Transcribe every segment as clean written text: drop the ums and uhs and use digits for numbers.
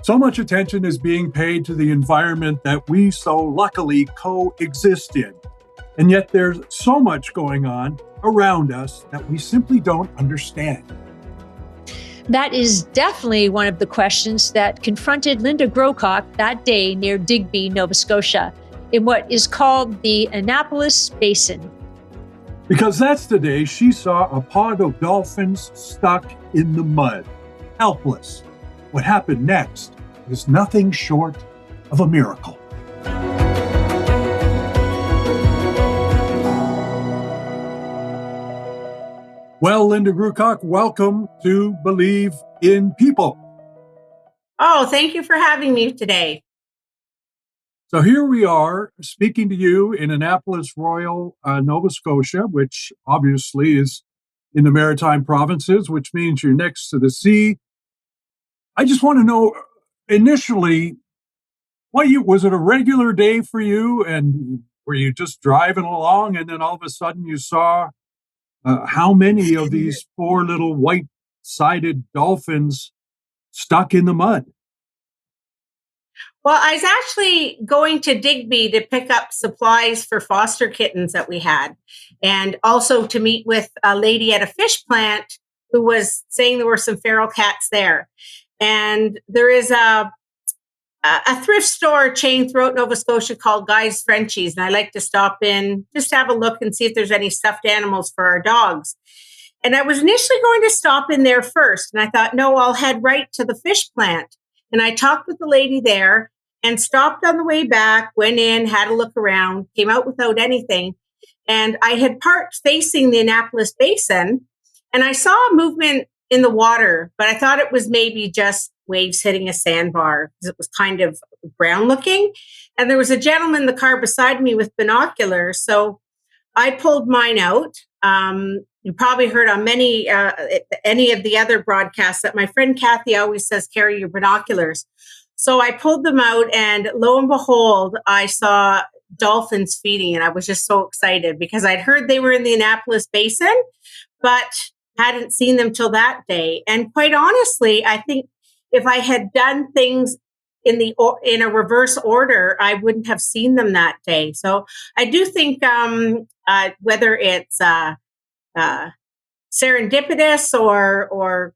So much attention is being paid to the environment that we so luckily coexist in. And yet there's so much going on around us that we simply don't understand. That is definitely one of the questions that confronted Linda Groocock that day near Digby, Nova Scotia, in what is called the Annapolis Basin. Because that's the day she saw a pod of dolphins stuck in the mud, helpless. What happened next is nothing short of a miracle. Well, Linda Groocock, welcome to Believe in People. Oh, thank you for having me today. So here we are speaking to you in Annapolis, Royal, Nova Scotia, which obviously is in the Maritime Provinces, which means you're next to the sea. I just want to know, initially, was it a regular day for you? And were you just driving along and then all of a sudden you saw how many of these poor little white-sided dolphins stuck in the mud? Well, I was actually going to Digby to pick up supplies for foster kittens that we had, and also to meet with a lady at a fish plant who was saying there were some feral cats there. And there is a thrift store chain throughout Nova Scotia called Guy's Frenchies, and I like to stop in just to have a look and see if there's any stuffed animals for our dogs. And I was initially going to stop in there first, and I thought, no, I'll head right to the fish plant. And I talked with the lady there and stopped on the way back, went in, had a look around, came out without anything. And I had parked facing the Annapolis Basin, and I saw a movement in the water, but I thought it was maybe just waves hitting a sandbar because it was kind of brown looking. And there was a gentleman in the car beside me with binoculars. So I pulled mine out. You probably heard on any of the other broadcasts that my friend Kathy always says, carry your binoculars. So I pulled them out, and lo and behold, I saw dolphins feeding, and I was just so excited because I'd heard they were in the Annapolis Basin, but hadn't seen them till that day. And quite honestly, I think if I had done things in a reverse order, I wouldn't have seen them that day. So I do think whether it's serendipitous or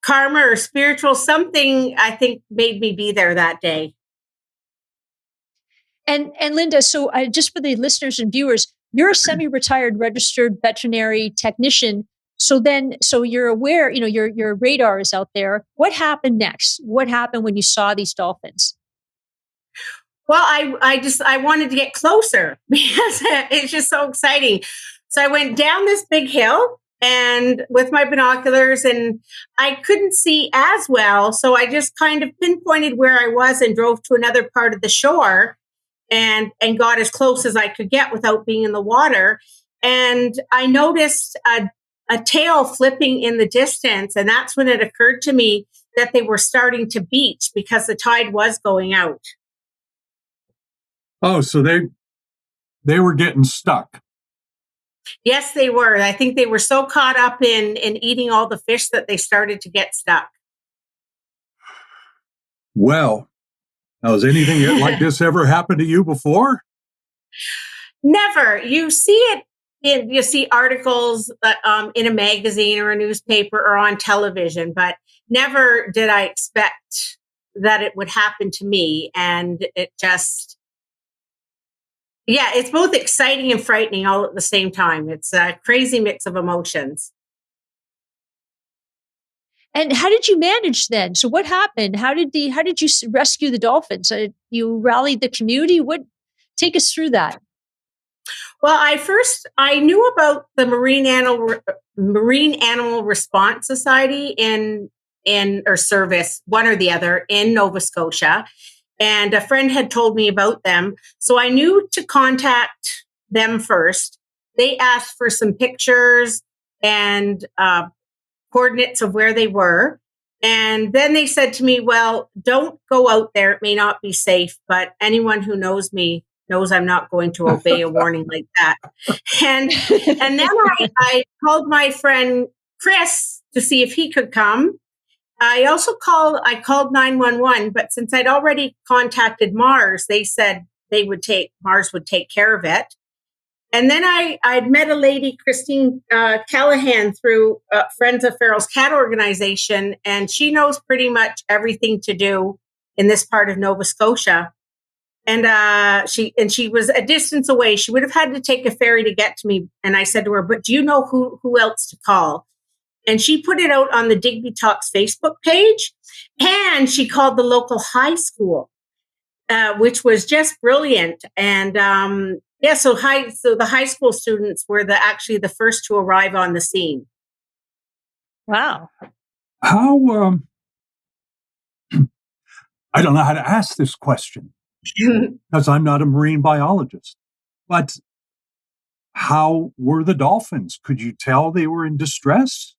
karma or spiritual, something I think made me be there that day. And Linda, so just for the listeners and viewers, you're a semi-retired registered veterinary technician. So you're aware, your radar is out there. What happened next? What happened when you saw these dolphins? Well, I wanted to get closer because it's just so exciting. So I went down this big hill and with my binoculars, and I couldn't see as well. So I just kind of pinpointed where I was and drove to another part of the shore and got as close as I could get without being in the water. And I noticed a tail flipping in the distance. And that's when it occurred to me that they were starting to beach because the tide was going out. Oh, so they were getting stuck. Yes, they were. I think they were so caught up in eating all the fish that they started to get stuck. Well, now, has anything like this ever happened to you before? Never. You see it. You see articles in a magazine or a newspaper or on television, but never did I expect that it would happen to me. And it just, it's both exciting and frightening all at the same time. It's a crazy mix of emotions. And how did you manage then? So what happened? How did you rescue the dolphins? You rallied the community. Take us through that. Well, I knew about the Marine Animal Response Society or service, one or the other, in Nova Scotia. And a friend had told me about them. So I knew to contact them first. They asked for some pictures and coordinates of where they were. And then they said to me, well, don't go out there. It may not be safe, but anyone who knows me knows I'm not going to obey a warning like that. And then I called my friend Chris to see if he could come. I called 911, but since I'd already contacted Mars, they said Mars would take care of it. And then I'd met a lady, Christine Callahan, through Friends of Farrell's Cat Organization, and she knows pretty much everything to do in this part of Nova Scotia. And she was a distance away. She would have had to take a ferry to get to me. And I said to her, "But do you know who else to call?" And she put it out on the Digby Talks Facebook page, and she called the local high school, which was just brilliant. And so the high school students were actually the first to arrive on the scene. Wow. How, I don't know how to ask this question because I'm not a marine biologist, but how were the dolphins? Could you tell they were in distress?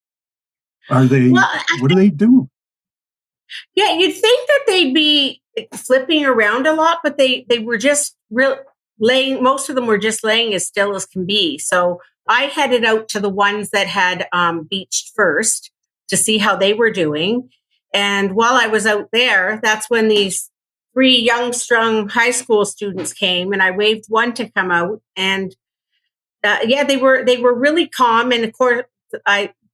What do they do? Yeah, you'd think that they'd be flipping around a lot, but they were just laying. Most of them were just laying as still as can be. So I headed out to the ones that had beached first to see how they were doing. And while I was out there, that's when these 3 young, strong high school students came, and I waved one to come out. And they were really calm. And of course,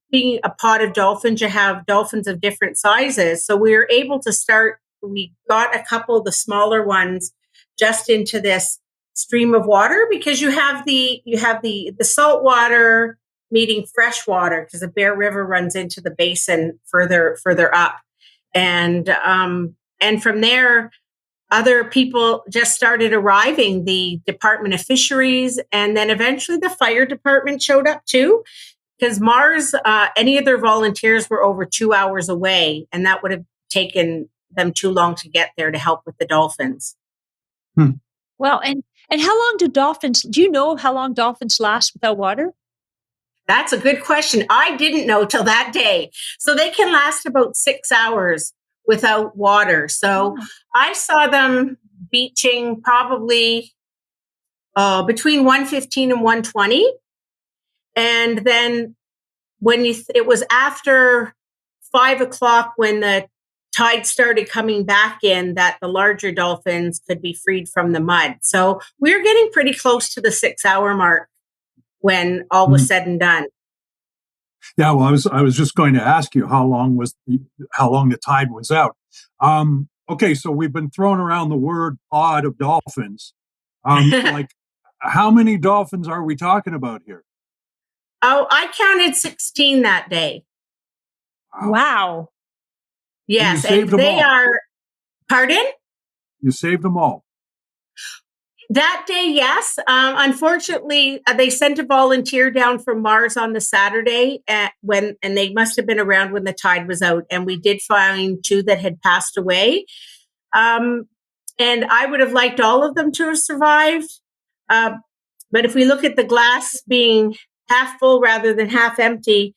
being a pod of dolphins, you have dolphins of different sizes. So we were able to start. We got a couple of the smaller ones just into this stream of water, because you have the salt water meeting fresh water, because the Bear River runs into the basin further up, and from there, other people just started arriving. The Department of Fisheries, and then eventually the fire department showed up too. Because Mars, any of their volunteers were over 2 hours away, and that would have taken them too long to get there to help with the dolphins. Wow. And how long do you know how long dolphins last without water? That's a good question. I didn't know till that day. So they can last about 6 hours without water. So I saw them beaching probably between 1:15 and 1:20. And then it was after 5:00 when the tide started coming back in, that the larger dolphins could be freed from the mud. So we were getting pretty close to the 6-hour mark when all was said and done. Yeah, well, I was just going to ask you how long the tide was out. Okay, so we've been throwing around the word pod of dolphins. Like, how many dolphins are we talking about here? Oh, I counted 16 that day. Wow. Yes, and they are. Pardon? You saved them all. That day, yes. Unfortunately, they sent a volunteer down from Mars on the Saturday, and they must have been around when the tide was out. And we did find 2 that had passed away. And I would have liked all of them to have survived. But if we look at the glass being half full rather than half empty,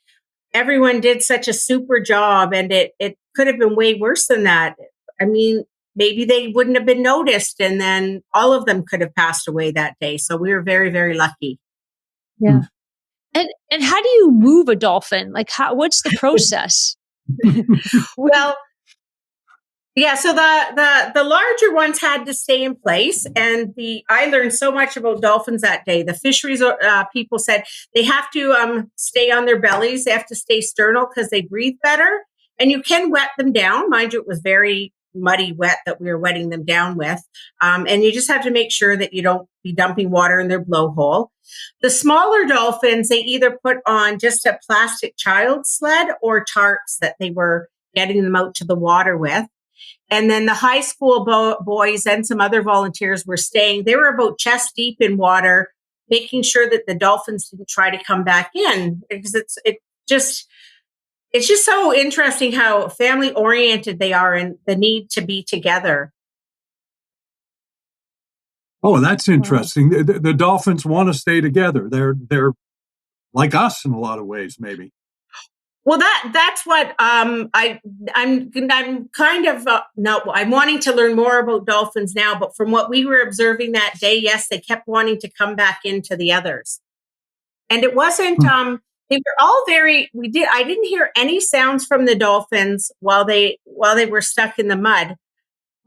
everyone did such a super job, and it could have been way worse than that. I mean, maybe they wouldn't have been noticed, and then all of them could have passed away that day. So we were very, very lucky. Yeah. And how do you move a dolphin? Like, what's the process? Well, yeah, so the larger ones had to stay in place, and I learned so much about dolphins that day. The fisheries people said they have to stay on their bellies, they have to stay sternal because they breathe better, and you can wet them down. Mind you, it was very muddy wet that we were wetting them down with, and you just have to make sure that you don't be dumping water in their blowhole. The smaller dolphins, they either put on just a plastic child sled or tarps that they were getting them out to the water with. And then the high school boys and some other volunteers were staying. They were about chest deep in water, making sure that the dolphins didn't try to come back in, because it's just so interesting how family oriented they are and the need to be together. Oh, that's interesting. The dolphins want to stay together. They're like us in a lot of ways, maybe. Well, that's what I'm kind of no. I'm wanting to learn more about dolphins now, but from what we were observing that day, yes, they kept wanting to come back into the others, and it wasn't They were all I didn't hear any sounds from the dolphins while they were stuck in the mud.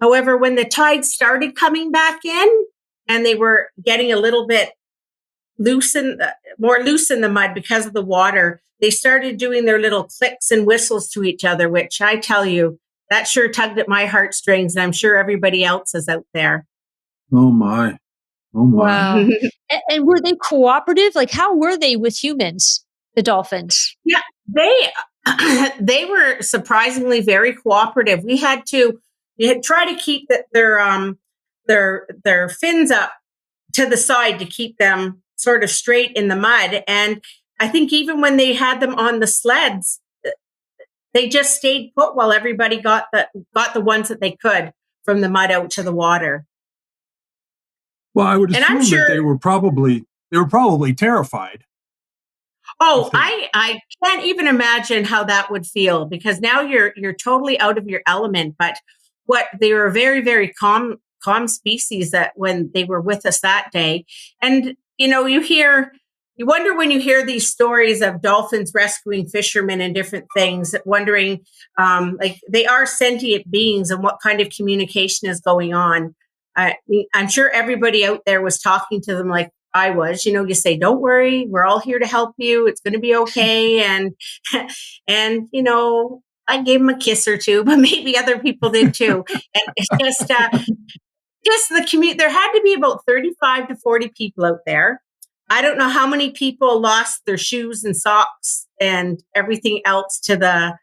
However, when the tide started coming back in and they were getting a little bit more loose in the mud because of the water, they started doing their little clicks and whistles to each other, which I tell you, that sure tugged at my heartstrings. And I'm sure everybody else is out there. Oh my. Oh my. Wow. And were they cooperative? Like, how were they with humans, the dolphins? Yeah, they were surprisingly very cooperative. We had try to keep their fins up to the side to keep them sort of straight in the mud. And I think even when they had them on the sleds, they just stayed put while everybody got the ones that they could from the mud out to the water. Well, I would assume that they were probably terrified. Oh, I can't even imagine how that would feel, because now you're totally out of your element. But they were a very, very calm species that when they were with us that day. And you wonder when you hear these stories of dolphins rescuing fishermen and different things, wondering like they are sentient beings and what kind of communication is going on. I'm sure everybody out there was talking to them like I was. You say, "Don't worry, we're all here to help you. It's going to be okay." And I gave them a kiss or two, but maybe other people did too. And it's just the commute. There had to be about 35 to 40 people out there. I don't know how many people lost their shoes and socks and everything else to the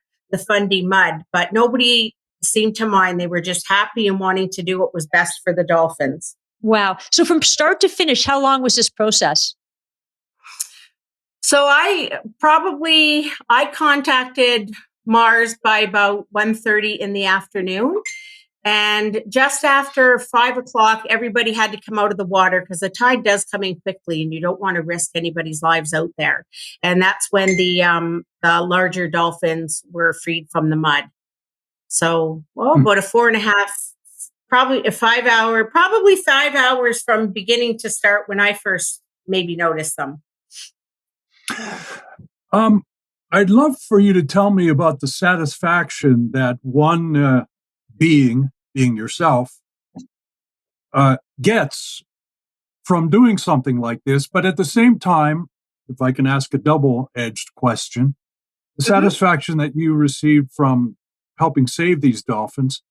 Fundy mud, but nobody seemed to mind. They were just happy and wanting to do what was best for the dolphins. Wow. So from start to finish, how long was this process? So I contacted Mars by about 1:30 in the afternoon. And just after 5:00, everybody had to come out of the water because the tide does come in quickly and you don't want to risk anybody's lives out there. And that's when the larger dolphins were freed from the mud. So, about a 4.5, probably 5 hours from beginning to start when I first maybe noticed them. I'd love for you to tell me about the satisfaction that one being yourself, gets from doing something like this. But at the same time, if I can ask a double-edged question, the satisfaction that you received from helping save these dolphins,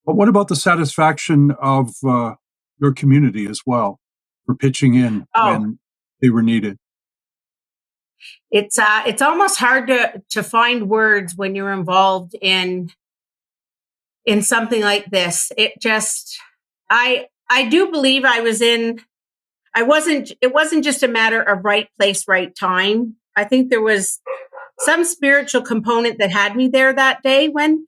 but what about the satisfaction of your community as well for pitching in when they were needed? It's almost hard to find words when you're involved in something like this. It do believe it wasn't just a matter of right place, right time. I think there was some spiritual component that had me there that day. When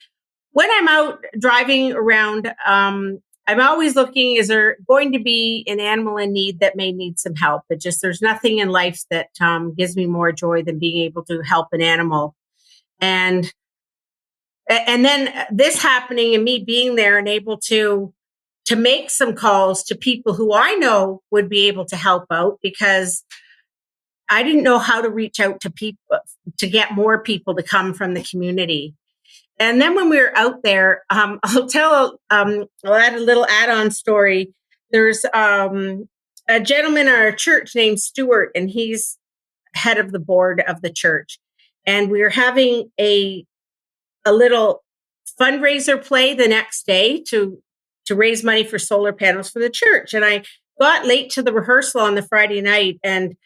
I'm out driving around, I'm always looking, is there going to be an animal in need that may need some help? There's nothing in life that gives me more joy than being able to help an animal. And then this happening and me being there and able to make some calls to people who I know would be able to help out, because I didn't know how to reach out to people to get more people to come from the community. And then when we were out there, I'll add a little add-on story. There's a gentleman in our church named Stuart, and he's head of the board of the church. And we were having a little fundraiser play the next day to raise money for solar panels for the church. And I got late to the rehearsal on the Friday night, and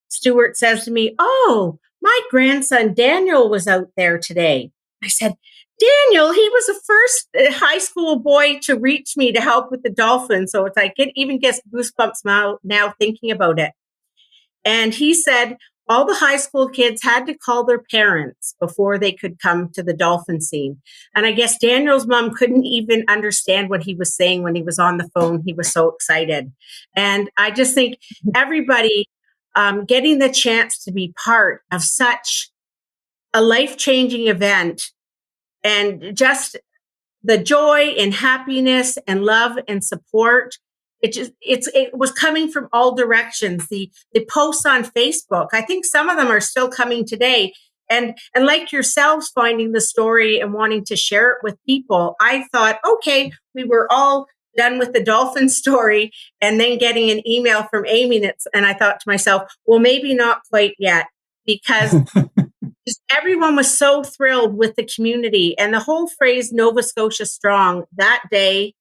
Stuart says to me, "Oh, my grandson Daniel was out there today." I said, "Daniel, he was the first high school boy to reach me to help with the dolphins." So I even get goosebumps now thinking about it. And he said all the high school kids had to call their parents before they could come to the dolphin scene. And I guess Daniel's mom couldn't even understand what he was saying when he was on the phone. He was so excited. And I just think everybody getting the chance to be part of such a life-changing event, and just the joy and happiness and love and support it was coming from all directions. The posts on Facebook, I think some of them are still coming today. And like yourselves finding the story and wanting to share it with people, I thought, okay, we were all done with the dolphin story, and then getting an email from Amy, and I thought to myself, well, maybe not quite yet, because just everyone was so thrilled with the community, and the whole phrase Nova Scotia Strong that day,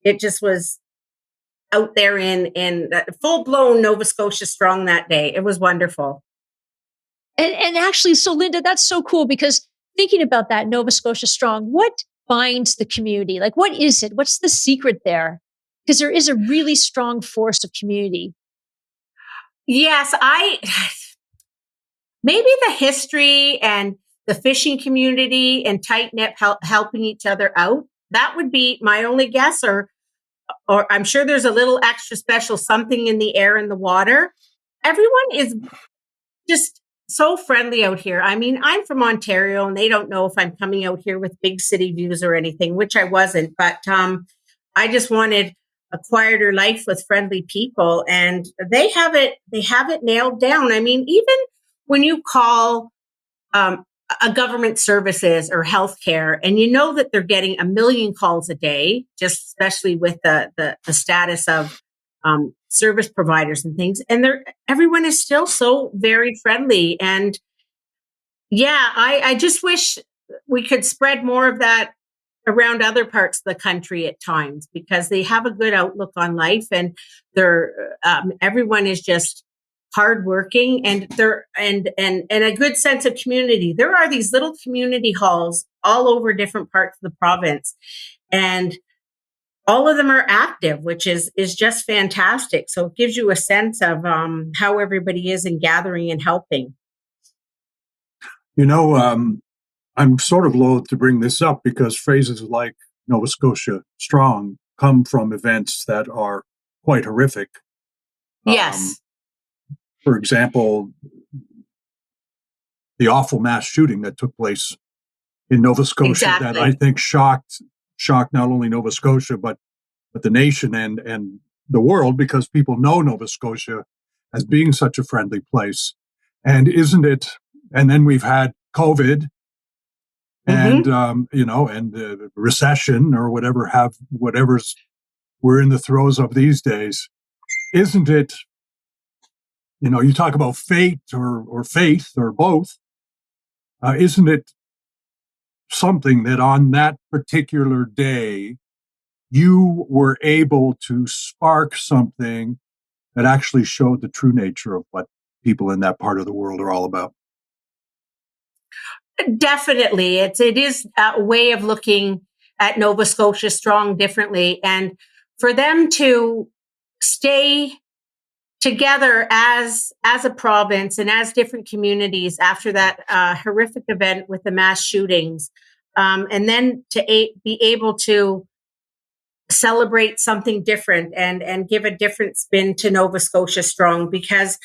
it just was out there in full blown Nova Scotia Strong that day. It was wonderful. And actually, so Linda, that's so cool, because thinking about that Nova Scotia Strong, what binds the community? Like, what is it? What's the secret there? Because there is a really strong force of community. Yes, maybe the history and the fishing community and tight knit helping each other out. That would be my only guess, or I'm sure there's a little extra special something in the air and the water. Everyone is just so friendly out here. I mean, I'm from Ontario, and they don't know if I'm coming out here with big city views or anything, which I wasn't. But I just wanted a quieter life with friendly people, and they have it nailed down. I mean, even when you call a government services or healthcare, and you know that they're getting a million calls a day, just especially with the status of service providers and things, and everyone is still so very friendly. And yeah, I just wish we could spread more of that around other parts of the country at times, because they have a good outlook on life, and everyone is just hardworking, and and a good sense of community. There are these little community halls all over different parts of the province, and all of them are active, which is just fantastic. So it gives you a sense of how everybody is in gathering and helping. You know, I'm sort of loath to bring this up, because phrases like Nova Scotia Strong come from events that are quite horrific. Yes. For example, the awful mass shooting that took place in Nova Scotia, exactly. that I think shocked not only Nova Scotia, but the nation and the world, because people know Nova Scotia as being such a friendly place. And isn't it? And then we've had COVID, and and the recession, or whatever's we're in the throes of these days. Isn't it? You talk about fate or faith or both. Isn't it something that on that particular day you were able to spark something that actually showed the true nature of what people in that part of the world are all about? Definitely. It is a way of looking at Nova Scotia Strong differently. And for them to stay together as a province and as different communities after that horrific event with the mass shootings, and then to be able to celebrate something different and give a different spin to Nova Scotia Strong, because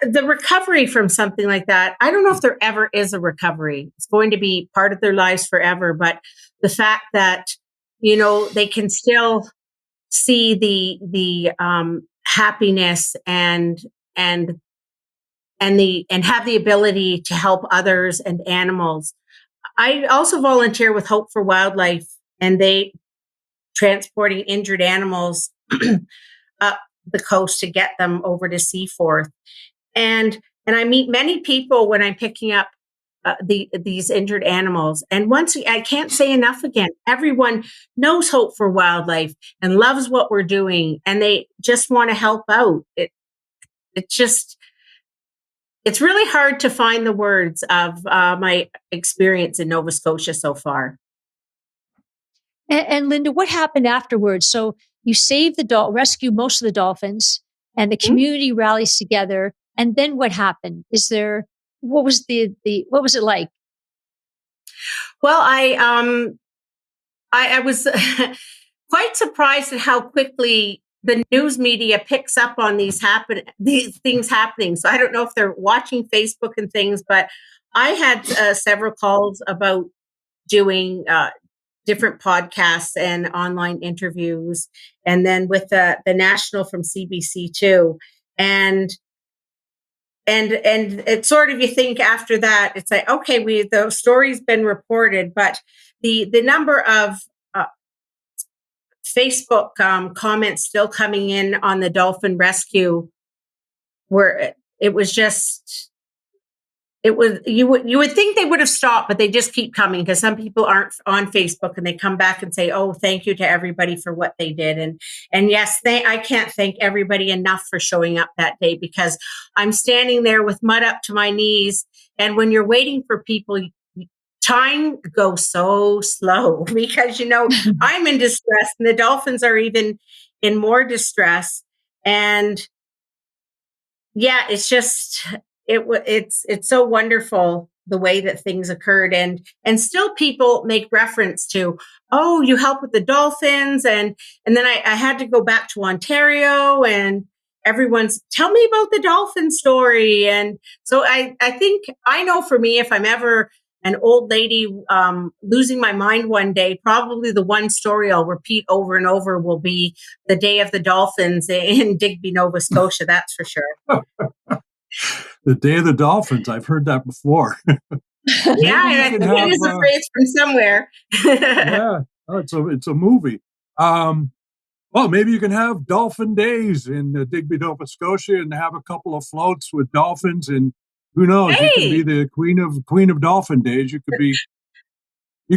the recovery from something like that, I don't know if there ever is a recovery. It's going to be part of their lives forever. But the fact that, they can still see the happiness and have the ability to help others and animals. I also volunteer with Hope for Wildlife, and they transporting injured animals up the coast to get them over to Seaforth. And I meet many people when I'm picking up these injured animals. And I can't say enough again, everyone knows Hope for Wildlife and loves what we're doing, and they just want to help out. It's really hard to find the words of my experience in Nova Scotia so far. And Linda, what happened afterwards? So you saved rescue most of the dolphins, and the community rallies together. And then what happened? What was what was it like? Well, I was quite surprised at how quickly the news media picks up on these things happening. So I don't know if they're watching Facebook and things, but I had several calls about doing different podcasts and online interviews, and then with the national from CBC too. And it's sort of, you think after that, it's like, okay, the story's been reported, but the number of Facebook comments still coming in on the dolphin rescue, where it was just, it was, you would think they would have stopped, but they just keep coming, because some people aren't on Facebook and they come back and say, oh, thank you to everybody for what they did. And yes, I can't thank everybody enough for showing up that day, because I'm standing there with mud up to my knees. And when you're waiting for people, time goes so slow, because, I'm in distress and the dolphins are even in more distress. And yeah, it's just, it's so wonderful the way that things occurred. And still people make reference to, oh, you help with the dolphins. And then I had to go back to Ontario, and everyone's, tell me about the dolphin story. And so I think, I know for me, if I'm ever an old lady losing my mind one day, probably the one story I'll repeat over and over will be the day of the dolphins in Digby, Nova Scotia. That's for sure. The Day of the Dolphins. I've heard that before. Yeah, I think it is a phrase from somewhere. Yeah, it's a movie. Well, maybe you can have dolphin days in Digby, Nova Scotia, and have a couple of floats with dolphins, and who knows? Hey! You can be the queen of dolphin days. You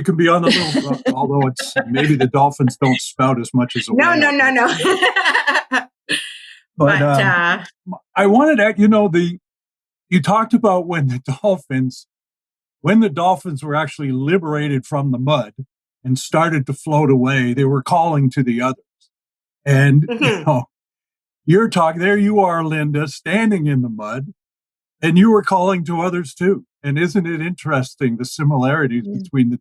could be on the little. Although it's maybe the dolphins don't spout as much as a whale. No. But I wanted to, you talked about when the dolphins were actually liberated from the mud and started to float away, they were calling to the others. And, you're talking, there you are, Linda, standing in the mud, and you were calling to others too. And isn't it interesting, the similarities between the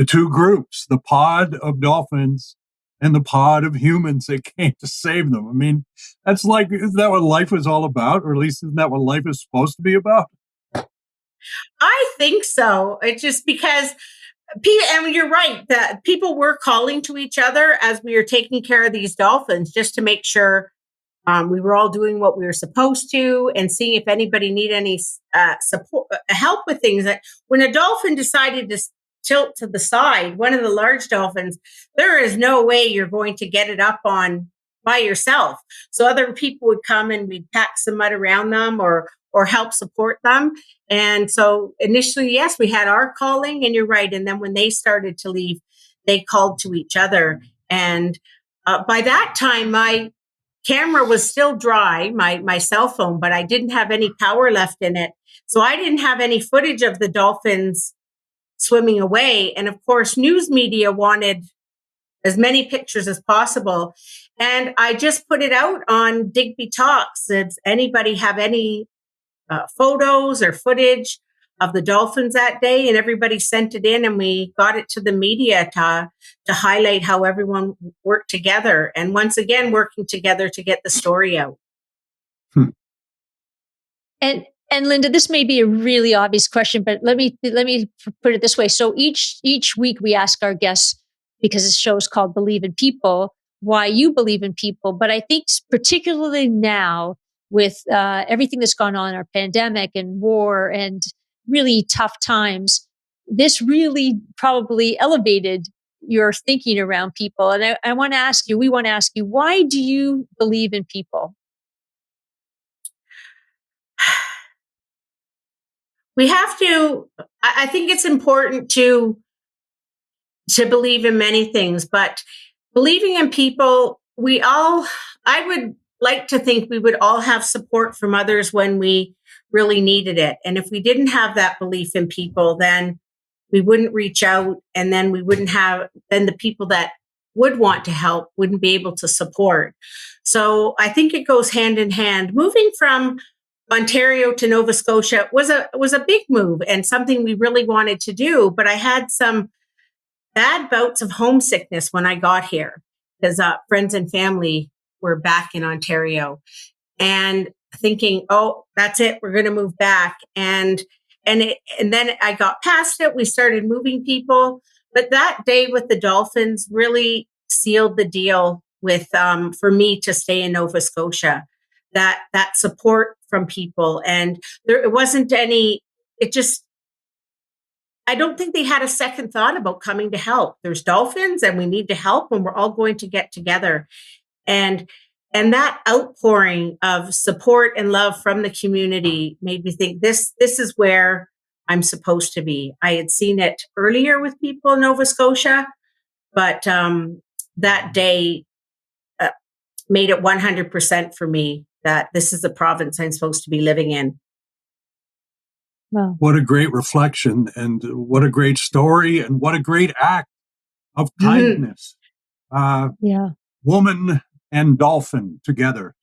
two groups, the pod of dolphins and the pod of humans that came to save them? I mean, isn't that what life was all about? Or at least isn't that what life is supposed to be about? I think so. It's just because and you're right, that people were calling to each other as we were taking care of these dolphins, just to make sure we were all doing what we were supposed to, and seeing if anybody needed any support, help with things. That when a dolphin decided to tilt to the side, one of the large dolphins, there is no way you're going to get it up on by yourself. So other people would come and we'd pack some mud around them or help support them. And so initially, yes, we had our calling, and you're right. And then when they started to leave, they called to each other. And by that time, my camera was still dry, my cell phone, but I didn't have any power left in it. So I didn't have any footage of the dolphins swimming away. And of course, news media wanted as many pictures as possible. And I just put it out on Digby Talks. Does anybody have any photos or footage of the dolphins that day? And everybody sent it in, and we got it to the media to highlight how everyone worked together. And once again, working together to get the story out. And Linda, this may be a really obvious question, but let me put it this way. So each week we ask our guests, because this show is called Believe in People, why you believe in people. But I think particularly now with everything that's gone on, our pandemic and war and really tough times, this really probably elevated your thinking around people. And we want to ask you, why do you believe in people? We have to, I think it's important to believe in many things, but believing in people, I would like to think we would all have support from others when we really needed it. And if we didn't have that belief in people, then we wouldn't reach out, and then then the people that would want to help wouldn't be able to support. So I think it goes hand in hand. Moving from Ontario to Nova Scotia was a big move and something we really wanted to do. But I had some bad bouts of homesickness when I got here, because friends and family were back in Ontario, and thinking, oh, that's it, we're going to move back. And then I got past it. We started moving people. But that day with the Dolphins really sealed the deal with for me to stay in Nova Scotia. That support from people, and it wasn't any. It just, I don't think they had a second thought about coming to help. There's dolphins, and we need to help, and we're all going to get together. And that outpouring of support and love from the community made me think this is where I'm supposed to be. I had seen it earlier with people in Nova Scotia, but that day made it 100% for me that this is the province I'm supposed to be living in. Wow. What a great reflection, and what a great story, and what a great act of kindness. Yeah. Woman and dolphin together.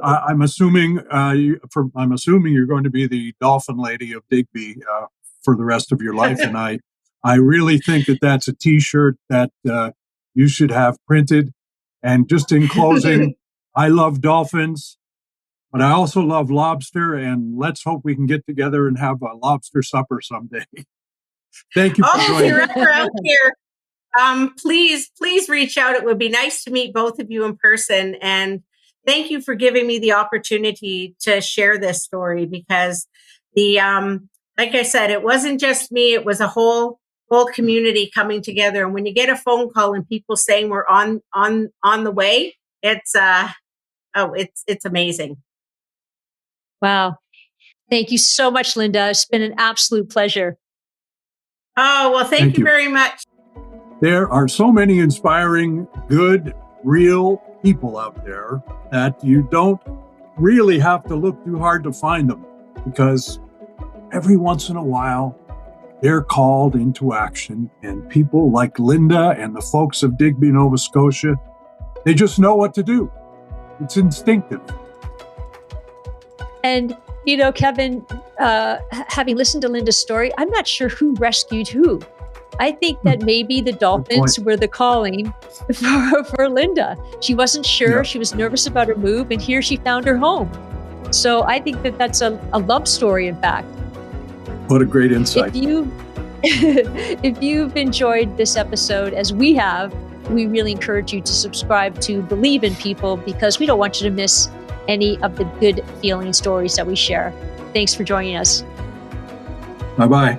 I'm assuming you're going to be the dolphin lady of Digby for the rest of your life, and I really think that that's a T-shirt that you should have printed. And just in closing, I love dolphins, but I also love lobster, and let's hope we can get together and have a lobster supper someday. Thank you for joining. If you're ever out here, please reach out. It would be nice to meet both of you in person. And thank you for giving me the opportunity to share this story, because like I said, it wasn't just me. It was a whole community coming together. And when you get a phone call and people saying we're on the way, it's amazing. Wow. Thank you so much, Linda. It's been an absolute pleasure. Oh, well, thank you very much. There are so many inspiring, good, real people out there that you don't really have to look too hard to find them, because every once in a while, they're called into action, and people like Linda and the folks of Digby, Nova Scotia, they just know what to do. It's instinctive. And, Kevin, having listened to Linda's story, I'm not sure who rescued who. I think that maybe the Dolphins were the calling for Linda. She wasn't sure. Yeah. She was nervous about her move, and here she found her home. So I think that that's a love story, in fact. What a great insight. If you've enjoyed this episode, as we have, we really encourage you to subscribe to Believe in People, because we don't want you to miss any of the good feeling stories that we share. Thanks for joining us. Bye-bye.